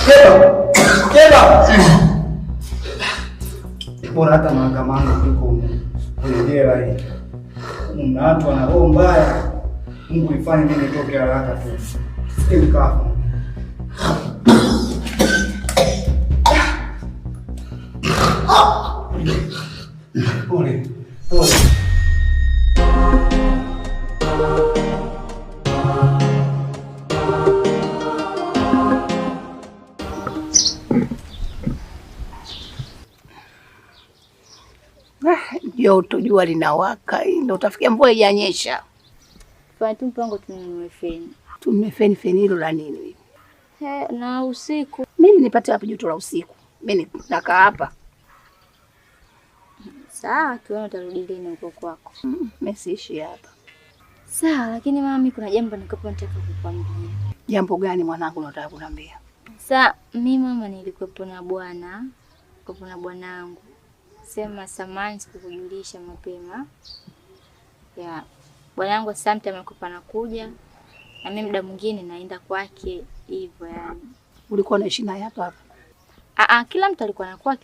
Keba. Bora hata mahakamani kuliko kwenye jela hii. Mna watu wana roho mbaya. Mungu ifanye mimi nitoke haraka tu. Sitakafa. Pole. Pole. Joto, jua linawaka, ndio utafikia mvua ijanyesha. Fanya tu mpango tununue feni. Tununue feni hilo la nini? Na usiku. Mimi nipate wapi joto la usiku? Mimi nakaa hapa. Sawa, tuone utarudi lini huko kwako. Mimi siishi hapa. Sawa, lakini mami kuna jambo nikopo nataka kukwambia. Jambo gani mwanangu unataka kuniambia? Sasa mimi mama nilikuwa na bwanangu. Sema samani sikukujulisha mapema. Bwanangu sometimes amekupa nakuja na mimi muda mwingine naenda kwake hivyo yani. Ulikuwa unaishi naye hapa? Kila mtu alikuwa na kwake.